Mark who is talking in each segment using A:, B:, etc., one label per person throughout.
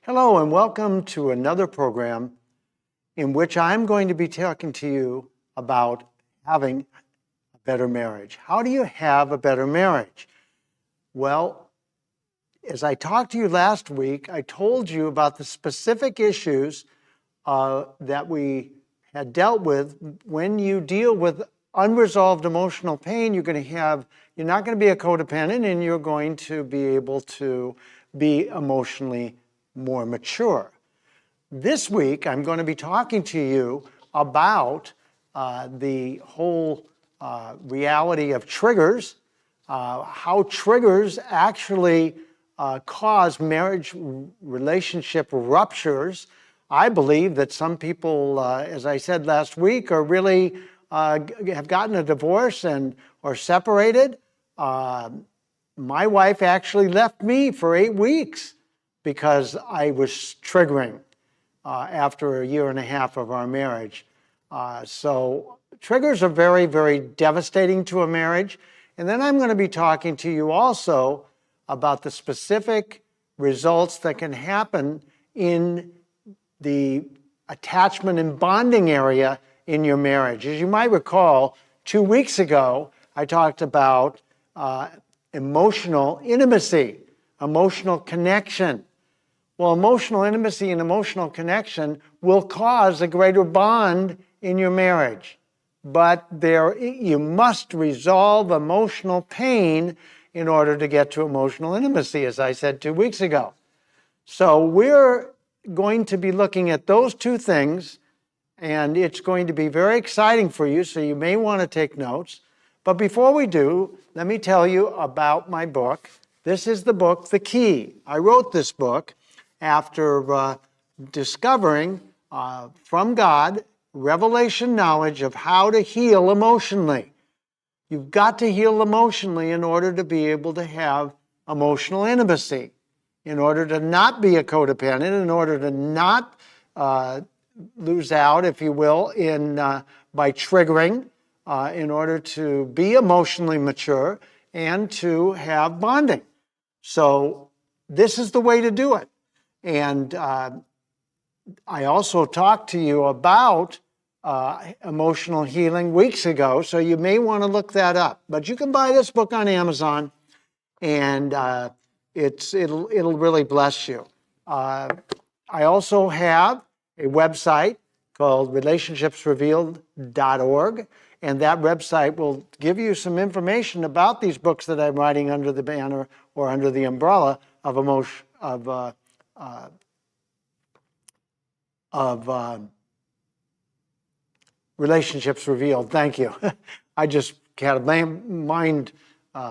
A: Hello and welcome to another program in which I'm going to be talking to you about having a better marriage. How do you have a better marriage? Well, as I talked to you last week, I told you about the specific issues that we had dealt with. When you deal with unresolved emotional pain, you're not going to be a codependent, and you're going to be able to be emotionally more mature. This week, I'm going to be talking to you about the whole reality of triggers, how triggers actually cause marriage relationship ruptures. I believe that some people, as I said last week, are really have gotten a divorce or separated. My wife actually left me for 8 weeks because I was triggering after a year and a half of our marriage. So triggers are very, very devastating to a marriage. And then I'm going to be talking to you also about the specific results that can happen in the attachment and bonding area in your marriage. As you might recall, 2 weeks ago, I talked about emotional intimacy, emotional connection. Well, emotional intimacy and emotional connection will cause a greater bond in your marriage. But you must resolve emotional pain in order to get to emotional intimacy, as I said 2 weeks ago. So we're going to be looking at those two things, and it's going to be very exciting for you, so you may want to take notes. But before we do, let me tell you about my book. This is the book, The Key. I wrote this book after discovering from God revelation knowledge of how to heal emotionally. You've got to heal emotionally in order to be able to have emotional intimacy, in order to not be a codependent, in order to not lose out, if you will, by triggering, in order to be emotionally mature and to have bonding. So this is the way to do it. And I also talked to you about emotional healing weeks ago, so you may want to look that up. But you can buy this book on Amazon, and it'll really bless you. I also have a website called relationshipsrevealed.org, and that website will give you some information about these books that I'm writing under the banner or under the umbrella of Relationships Revealed. Thank you. I just had a mind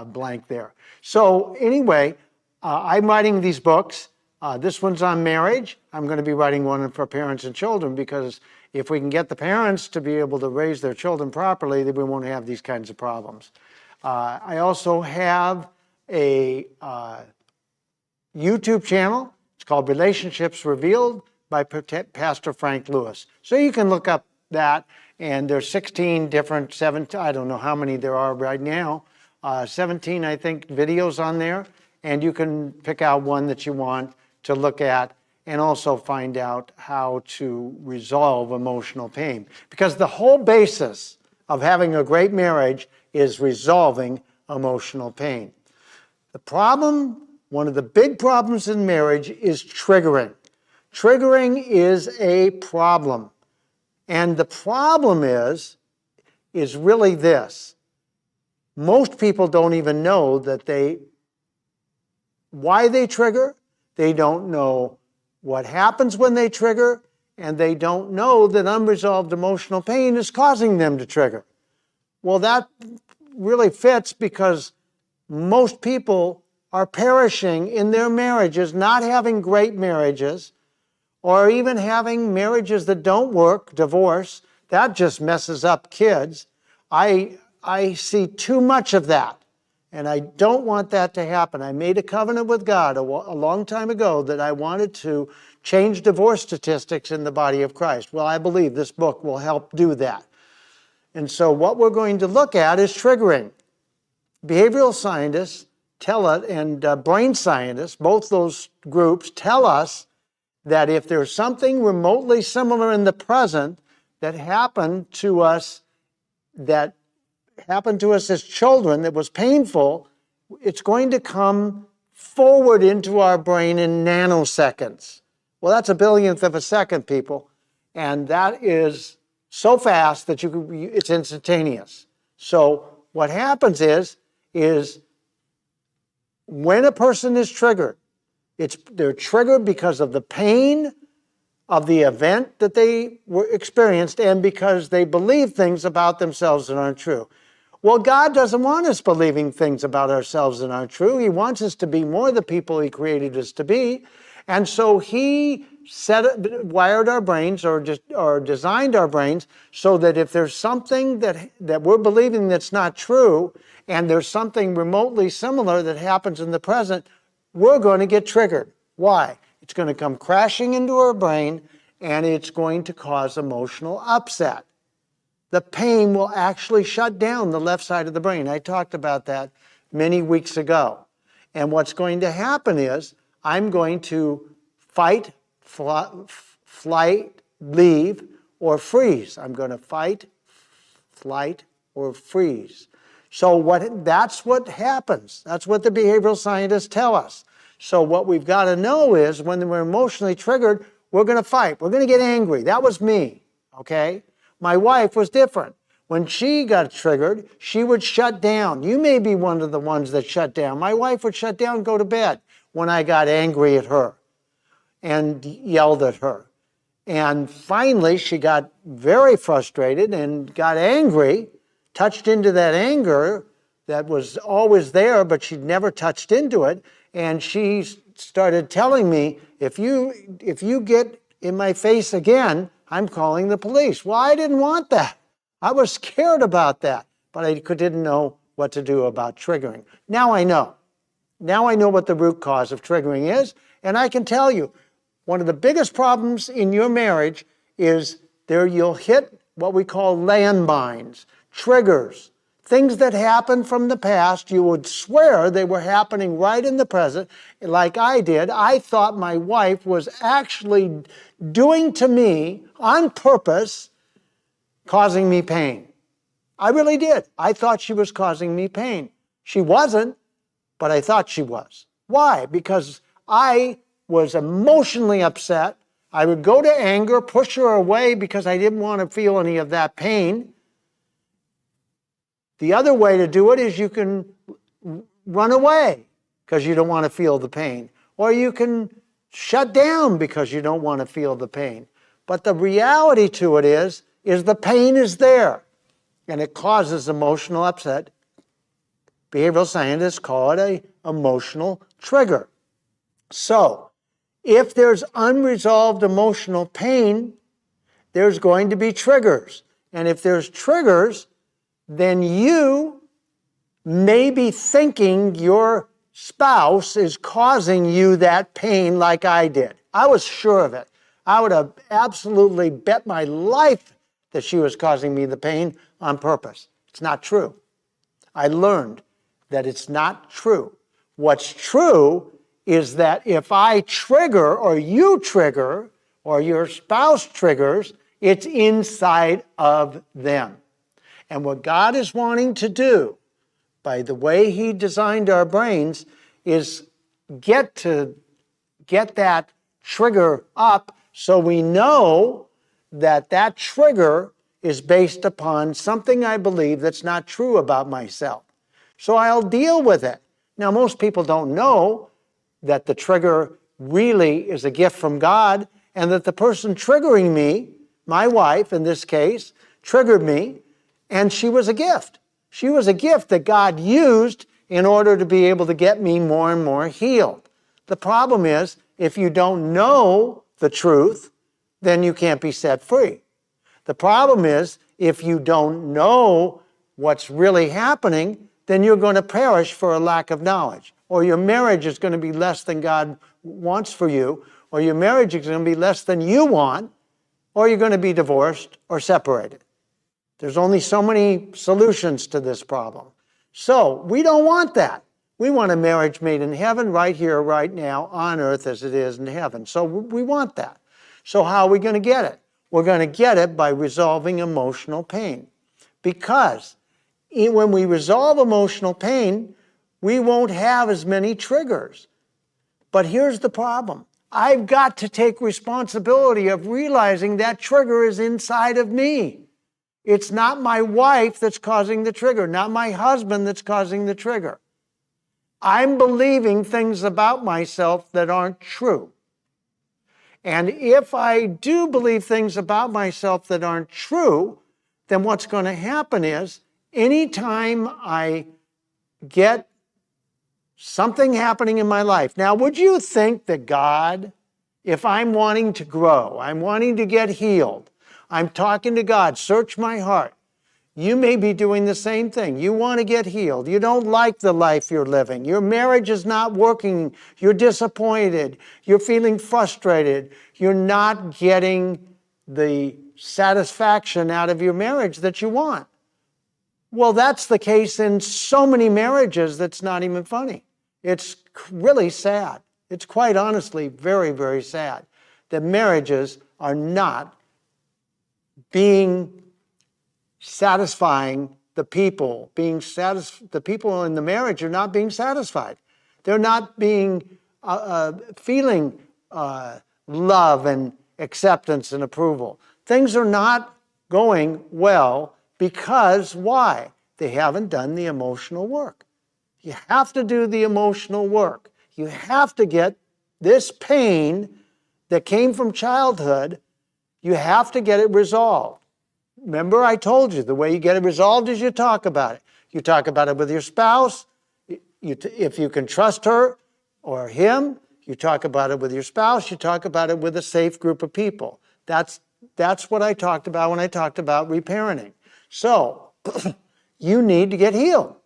A: blank there. So anyway, I'm writing these books. This one's on marriage. I'm going to be writing one for parents and children, because if we can get the parents to be able to raise their children properly, then we won't have these kinds of problems. I also have a YouTube channel. It's called Relationships Revealed by Pastor Frank Lewis. So you can look up that, and there's 17, I don't know how many there are right now, 17, I think, videos on there, and you can pick out one that you want to look at and also find out how to resolve emotional pain. Because the whole basis of having a great marriage is resolving emotional pain. The problem, one of the big problems in marriage, is triggering. Triggering is a problem. And the problem is really this. Most people don't even know why they trigger. They don't know what happens when they trigger, and they don't know that unresolved emotional pain is causing them to trigger. Well, that really fits, because most people are perishing in their marriages, not having great marriages, or even having marriages that don't work, divorce. That just messes up kids. I see too much of that, and I don't want that to happen. I made a covenant with God a long time ago that I wanted to change divorce statistics in the body of Christ. Well, I believe this book will help do that. And so what we're going to look at is triggering. Behavioral scientists tell us, and brain scientists, both those groups tell us that if there's something remotely similar in the present that happened to us as children that was painful, it's going to come forward into our brain in nanoseconds. Well, that's a billionth of a second, people. And that is so fast that it's instantaneous. So what happens is when a person is triggered, they're triggered because of the pain of the event that they experienced and because they believe things about themselves that aren't true. Well, God doesn't want us believing things about ourselves that aren't true. He wants us to be more the people He created us to be. And so He wired our brains or designed our brains so that if there's something that we're believing that's not true and there's something remotely similar that happens in the present, we're going to get triggered. Why? It's going to come crashing into our brain and it's going to cause emotional upset. The pain will actually shut down the left side of the brain. I talked about that many weeks ago. And what's going to happen is I'm going to fight, flight, leave, or freeze. I'm going to fight, flight, or freeze. So that's what happens. That's what the behavioral scientists tell us. So what we've got to know is when we're emotionally triggered, we're going to fight. We're going to get angry. That was me, okay? My wife was different. When she got triggered, she would shut down. You may be one of the ones that shut down. My wife would shut down and go to bed when I got angry at her and yelled at her. And finally, she got very frustrated and got angry, touched into that anger that was always there, but she'd never touched into it. And she started telling me, if you get in my face again, I'm calling the police. Well, I didn't want that. I was scared about that, but I didn't know what to do about triggering. Now I know. Now I know what the root cause of triggering is, and I can tell you, one of the biggest problems in your marriage is you'll hit what we call landmines, triggers, things that happened from the past. You would swear they were happening right in the present, like I did. I thought my wife was actually doing to me on purpose, causing me pain. I really did. I thought she was causing me pain. She wasn't, but I thought she was. Why? Because I was emotionally upset. I would go to anger, push her away because I didn't want to feel any of that pain. The other way to do it is you can run away because you don't want to feel the pain. Or you can shut down because you don't want to feel the pain. But the reality to it is the pain is there and it causes emotional upset. Behavioral scientists call it an emotional trigger. So, if there's unresolved emotional pain, there's going to be triggers. And if there's triggers, then you may be thinking your spouse is causing you that pain like I did. I was sure of it. I would have absolutely bet my life that she was causing me the pain on purpose. It's not true. I learned that it's not true. What's true is that if I trigger or you trigger or your spouse triggers, it's inside of them. And what God is wanting to do, by the way He designed our brains, is get that trigger up so we know that trigger is based upon something I believe that's not true about myself. So I'll deal with it. Now, most people don't know that the trigger really is a gift from God and that the person triggering me, my wife in this case, triggered me, and she was a gift. She was a gift that God used in order to be able to get me more and more healed. The problem is, if you don't know the truth, then you can't be set free. The problem is, if you don't know what's really happening, then you're going to perish for a lack of knowledge. Or your marriage is going to be less than God wants for you, or your marriage is going to be less than you want, or you're going to be divorced or separated. There's only so many solutions to this problem. So we don't want that. We want a marriage made in heaven right here, right now, on earth as it is in heaven. So we want that. So how are we going to get it? We're going to get it by resolving emotional pain. Because when we resolve emotional pain, we won't have as many triggers. But here's the problem. I've got to take responsibility of realizing that trigger is inside of me. It's not my wife that's causing the trigger, not my husband that's causing the trigger. I'm believing things about myself that aren't true. And if I do believe things about myself that aren't true, then what's going to happen is anytime I get something happening in my life. Now, would you think that God, if I'm wanting to grow, I'm wanting to get healed, I'm talking to God, search my heart. You may be doing the same thing. You want to get healed. You don't like the life you're living. Your marriage is not working. You're disappointed. You're feeling frustrated. You're not getting the satisfaction out of your marriage that you want. Well, that's the case in so many marriages that's not even funny. It's really sad. It's quite honestly very, very sad that marriages are not being satisfying the people. The people in the marriage are not being satisfied. They're not being feeling love and acceptance and approval. Things are not going well because why? They haven't done the emotional work. You have to do the emotional work. You have to get this pain that came from childhood, you have to get it resolved. Remember, I told you, the way you get it resolved is you talk about it. You talk about it with your spouse. If you can trust her or him, you talk about it with your spouse. You talk about it with a safe group of people. That's what I talked about when I talked about reparenting. So, you need to get healed.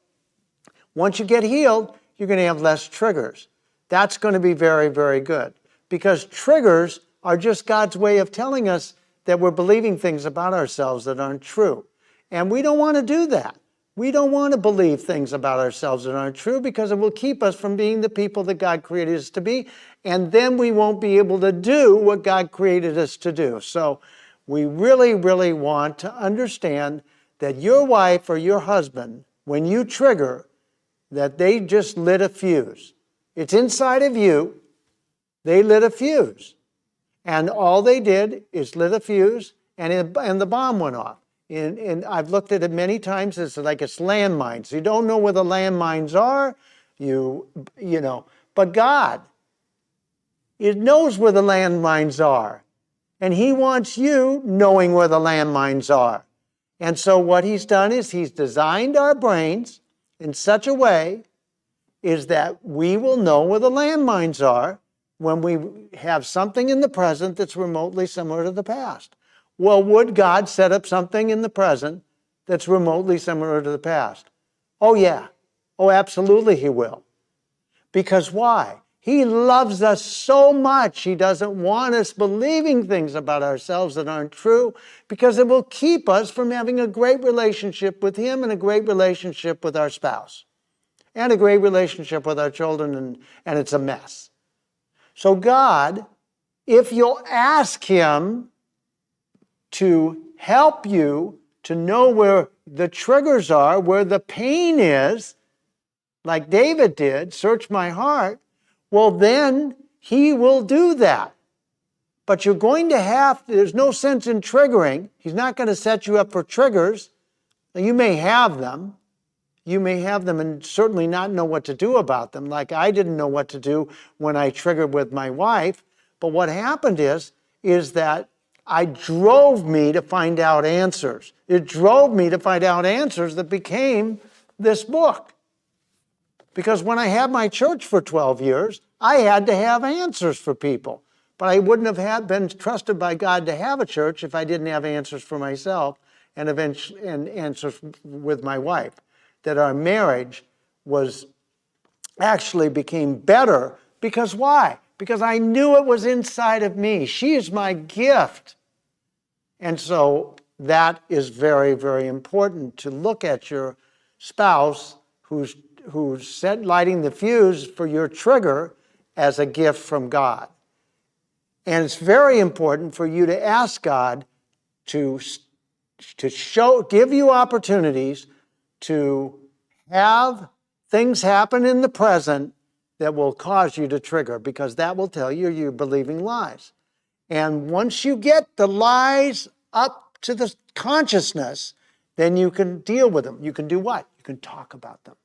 A: Once you get healed, you're going to have less triggers. That's going to be very, very good. Because triggers are just God's way of telling us that we're believing things about ourselves that aren't true. And we don't want to do that. We don't want to believe things about ourselves that aren't true because it will keep us from being the people that God created us to be. And then we won't be able to do what God created us to do. So we really, really want to understand that your wife or your husband, when you trigger, that they just lit a fuse. It's inside of you. They lit a fuse. And all they did is lit a fuse, and the bomb went off. And I've looked at it many times. It's like it's landmines. You don't know where the landmines are. You know. But God, it knows where the landmines are. And He wants you knowing where the landmines are. And so what He's done is He's designed our brains in such a way is that we will know where the landmines are when we have something in the present that's remotely similar to the past. Well, would God set up something in the present that's remotely similar to the past? Oh, yeah. Oh, absolutely He will. Because why? He loves us so much. He doesn't want us believing things about ourselves that aren't true because it will keep us from having a great relationship with Him and a great relationship with our spouse and a great relationship with our children, and it's a mess. So God, if you'll ask Him to help you to know where the triggers are, where the pain is, like David did, search my heart, well then He will do that. But you're going to there's no sense in triggering. He's not going to set you up for triggers. Now, you may have them. You may have them and certainly not know what to do about them, like I didn't know what to do when I triggered with my wife. But what happened is that it drove me to find out answers. It drove me to find out answers that became this book. Because when I had my church for 12 years, I had to have answers for people. But I wouldn't have been trusted by God to have a church if I didn't have answers for myself and answers with my wife. That our marriage actually became better. Because why? Because I knew it was inside of me. She is my gift. And so that is very, very important to look at your spouse who's lighting the fuse for your trigger as a gift from God. And it's very important for you to ask God to give you opportunities to have things happen in the present that will cause you to trigger, because that will tell you you're believing lies. And once you get the lies up to the consciousness, then you can deal with them. You can do what? You can talk about them.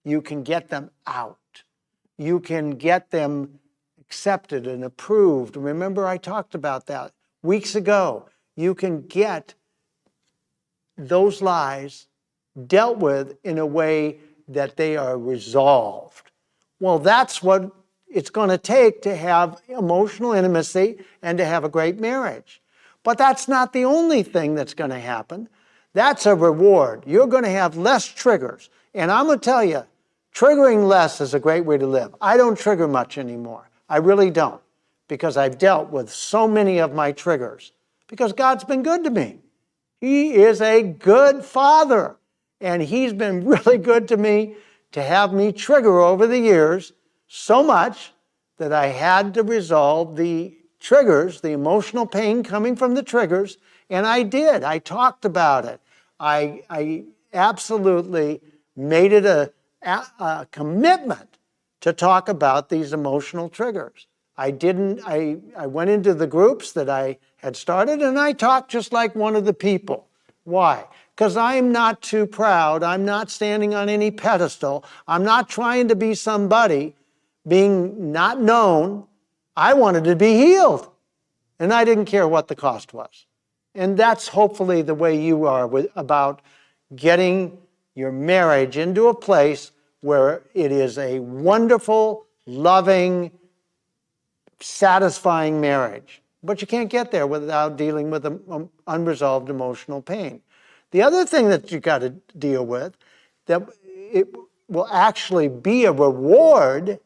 A: You can get them out. You can get them accepted and approved. Remember, I talked about that weeks ago. You can get those lies dealt with in a way that they are resolved. Well, that's what it's going to take to have emotional intimacy and to have a great marriage. But that's not the only thing that's going to happen. That's a reward. You're going to have less triggers. And I'm going to tell you, triggering less is a great way to live. I don't trigger much anymore. I really don't, because I've dealt with so many of my triggers, because God's been good to me. He is a good father, and he's been really good to me to have me trigger over the years so much that I had to resolve the triggers, the emotional pain coming from the triggers, and I did. I talked about it. I absolutely made it a commitment to talk about these emotional triggers. I went into the groups that I had started, and I talked just like one of the people. Why? Because I'm not too proud. I'm not standing on any pedestal. I'm not trying to be somebody, being not known. I wanted to be healed, and I didn't care what the cost was. And that's hopefully the way you are about getting your marriage into a place where it is a wonderful, loving, satisfying marriage. But you can't get there without dealing with unresolved emotional pain. The other thing that you got to deal with, that it will actually be a reward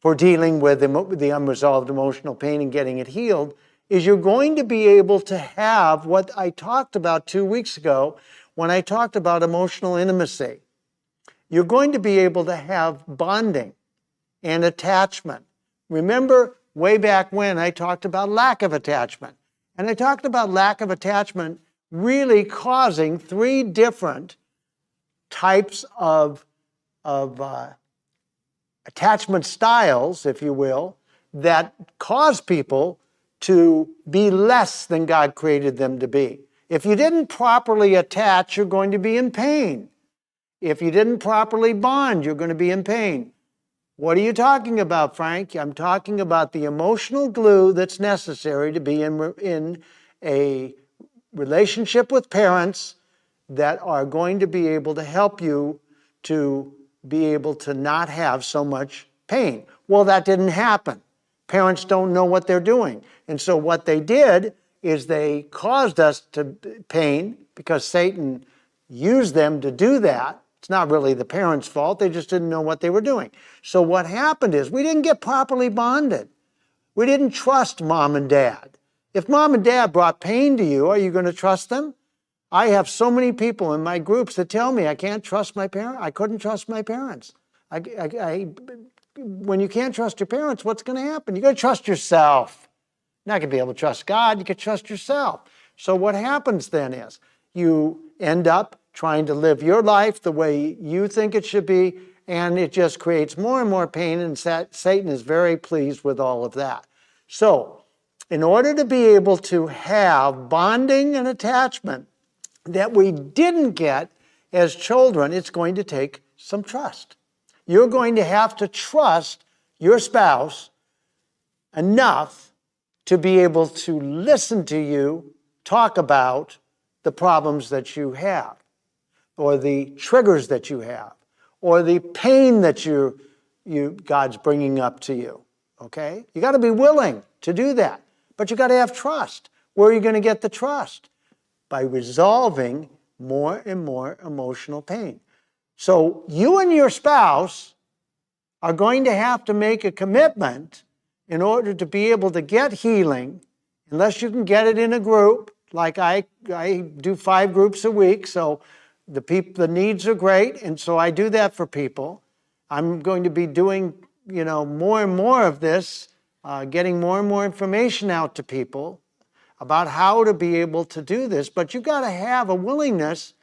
A: for dealing with the unresolved emotional pain and getting it healed, is you're going to be able to have what I talked about 2 weeks ago when I talked about emotional intimacy. You're going to be able to have bonding and attachment. Remember way back when I talked about lack of attachment. And I talked about lack of attachment really causing 3 different types of attachment styles, if you will, that cause people to be less than God created them to be. If you didn't properly attach, you're going to be in pain. If you didn't properly bond, you're going to be in pain. What are you talking about, Frank? I'm talking about the emotional glue that's necessary to be in a relationship with parents that are going to be able to help you to be able to not have so much pain. Well, that didn't happen. Parents don't know what they're doing. And so what they did is they caused us to pain because Satan used them to do that. It's not really the parents' fault. They just didn't know what they were doing. So what happened is we didn't get properly bonded. We didn't trust mom and dad. If mom and dad brought pain to you, are you going to trust them? I have so many people in my groups that tell me I can't trust my parents. I couldn't trust my parents. When you can't trust your parents, what's going to happen? You're going to trust yourself. You're not going to be able to trust God. You can trust yourself. So what happens then is you end up trying to live your life the way you think it should be, and it just creates more and more pain, and Satan is very pleased with all of that. So in order to be able to have bonding and attachment that we didn't get as children, it's going to take some trust. You're going to have to trust your spouse enough to be able to listen to you talk about the problems that you have, or the triggers that you have, or the pain that God's bringing up to you, okay? You got to be willing to do that, but you got to have trust. Where are you going to get the trust? By resolving more and more emotional pain. So you and your spouse are going to have to make a commitment in order to be able to get healing, unless you can get it in a group. Like I do 5 groups a week, so the needs are great, and so I do that for people. I'm going to be doing, more and more of this, getting more and more information out to people about how to be able to do this. But you got to have a willingness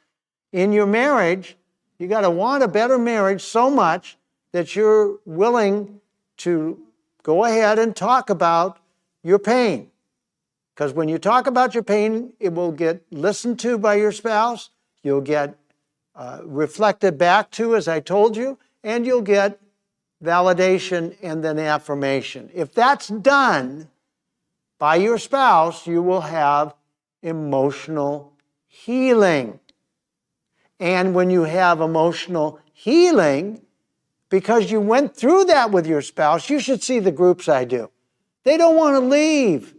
A: in your marriage. You got to want a better marriage so much that you're willing to go ahead and talk about your pain. Because when you talk about your pain, it will get listened to by your spouse. You'll get reflected back to, as I told you, and you'll get validation and then affirmation. If that's done by your spouse, you will have emotional healing. And when you have emotional healing, because you went through that with your spouse, you should see the groups I do. They don't want to leave.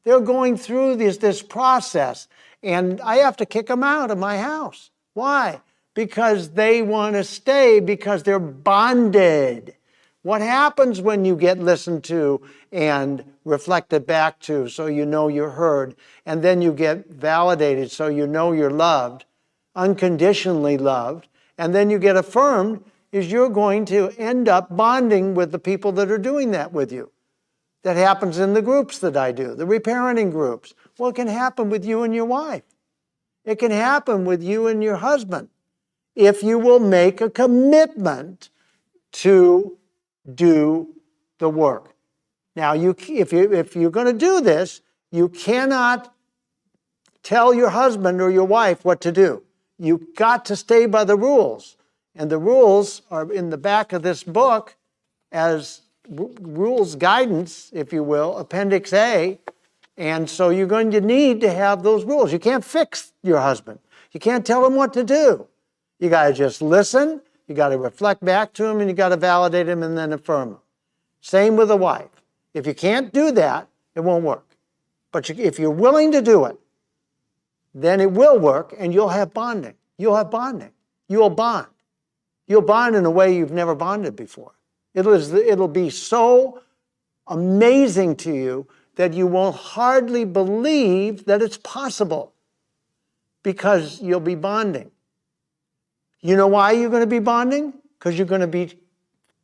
A: They're going through this process, and I have to kick them out of my house. Why? Because they want to stay, because they're bonded. What happens when you get listened to and reflected back to so you know you're heard, and then you get validated so you know you're loved, unconditionally loved, and then you get affirmed, is you're going to end up bonding with the people that are doing that with you. That happens in the groups that I do, the reparenting groups. Well, it can happen with you and your wife. It can happen with you and your husband if you will make a commitment to do the work. Now, if you're going to do this, you cannot tell your husband or your wife what to do. You've got to stay by the rules. And the rules are in the back of this book as rules guidance, if you will, Appendix A. And so you're going to need to have those rules. You can't fix your husband. You can't tell him what to do. You got to just listen. You got to reflect back to him, and you got to validate him and then affirm him. Same with a wife. If you can't do that, it won't work. But if you're willing to do it, then it will work, and you'll have bonding. You'll have bonding. You'll bond. You'll bond in a way you've never bonded before. It'll be so amazing to you that you won't hardly believe that it's possible, because you'll be bonding. You know why you're going to be bonding? Because you're going to be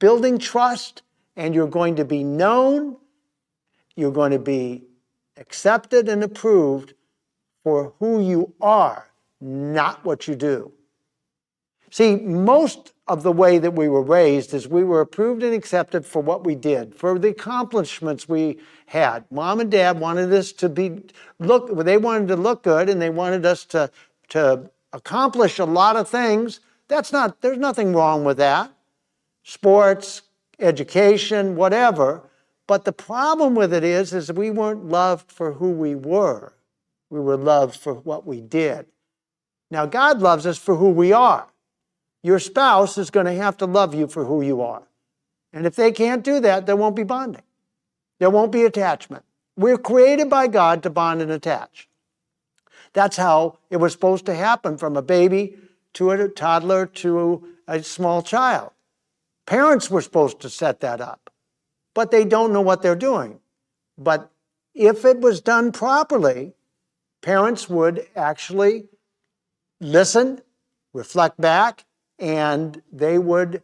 A: building trust, and you're going to be known. You're going to be accepted and approved for who you are, not what you do. See, most of the way that we were raised is we were approved and accepted for what we did, for the accomplishments we had. Mom and Dad wanted us to they wanted to look good, and they wanted us to accomplish a lot of things. There's nothing wrong with that. Sports, education, whatever. But the problem with it is we weren't loved for who we were. We were loved for what we did. Now, God loves us for who we are. Your spouse is going to have to love you for who you are. And if they can't do that, there won't be bonding. There won't be attachment. We're created by God to bond and attach. That's how it was supposed to happen, from a baby to a toddler to a small child. Parents were supposed to set that up, but they don't know what they're doing. But if it was done properly, parents would actually listen, reflect back, and they would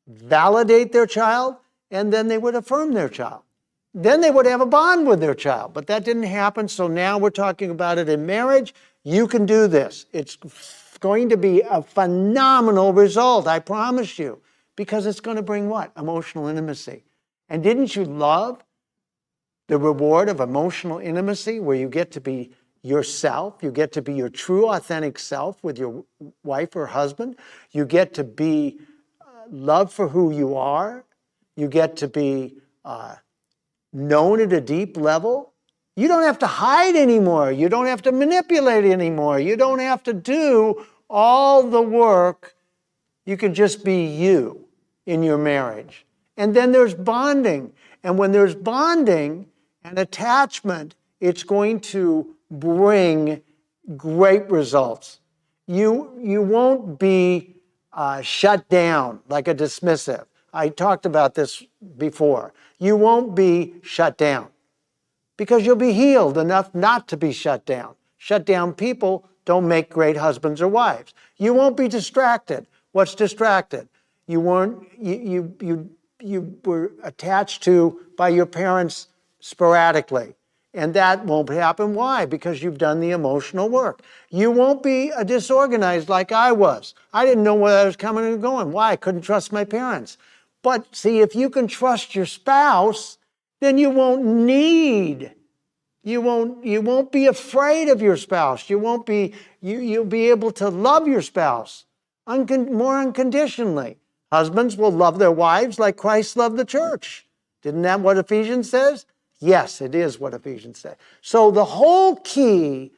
A: validate their child, and then they would affirm their child. Then they would have a bond with their child. But that didn't happen, so now we're talking about it in marriage. You can do this. It's going to be a phenomenal result, I promise you, because it's going to bring what? Emotional intimacy. And didn't you love the reward of emotional intimacy, where you get to be yourself, you get to be your true, authentic self with your wife or husband, you get to be loved for who you are, you get to be known at a deep level. You don't have to hide anymore. You don't have to manipulate anymore. You don't have to do all the work. You can just be you in your marriage. And then there's bonding. And when there's bonding and attachment, it's going to bring great results. You won't be shut down like a dismissive. I talked about this before. You won't be shut down because you'll be healed enough not to be shut down. Shut down people don't make great husbands or wives. You won't be distracted. What's distracted? You were attached to by your parents sporadically. And that won't happen. Why? Because you've done the emotional work. You won't be disorganized like I was. I didn't know where I was coming and going. Why? I couldn't trust my parents. But see, if you can trust your spouse, then you won't be afraid of your spouse. You'll be able to love your spouse more unconditionally. Husbands will love their wives like Christ loved the church. Isn't that what Ephesians says? Yes, it is what Ephesians says. So the whole key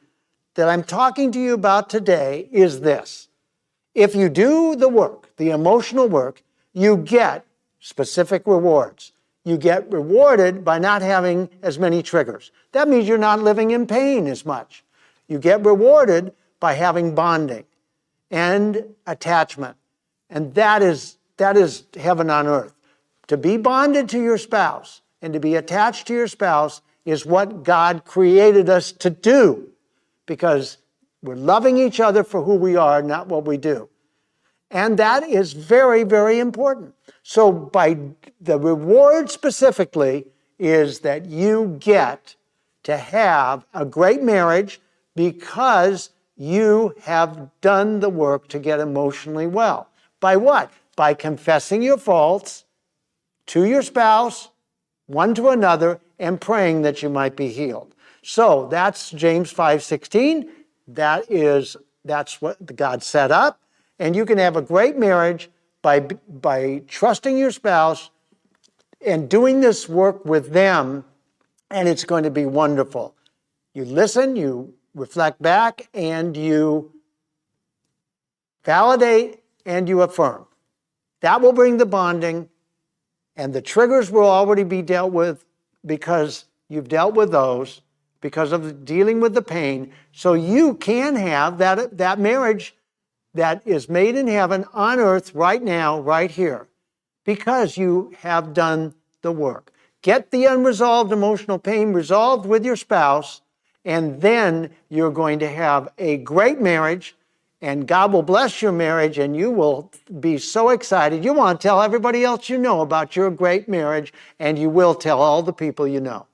A: that I'm talking to you about today is this. If you do the work, the emotional work, you get specific rewards. You get rewarded by not having as many triggers. That means you're not living in pain as much. You get rewarded by having bonding and attachment. And that is heaven on earth. To be bonded to your spouse and to be attached to your spouse is what God created us to do, because we're loving each other for who we are, not what we do. And that is very, very important. So by the reward specifically is that you get to have a great marriage because you have done the work to get emotionally well. By what? By confessing your faults to your spouse, one to another, and praying that you might be healed. So that's James 5:16. That's what God set up. And you can have a great marriage by trusting your spouse and doing this work with them, and it's going to be wonderful. You listen, you reflect back, and you validate, and you affirm. That will bring the bonding, and the triggers will already be dealt with because you've dealt with those, because of dealing with the pain. So you can have that marriage that is made in heaven on earth right now, right here, because you have done the work. Get the unresolved emotional pain resolved with your spouse, and then you're going to have a great marriage, and God will bless your marriage, and you will be so excited. You want to tell everybody else you know about your great marriage, and you will tell all the people you know.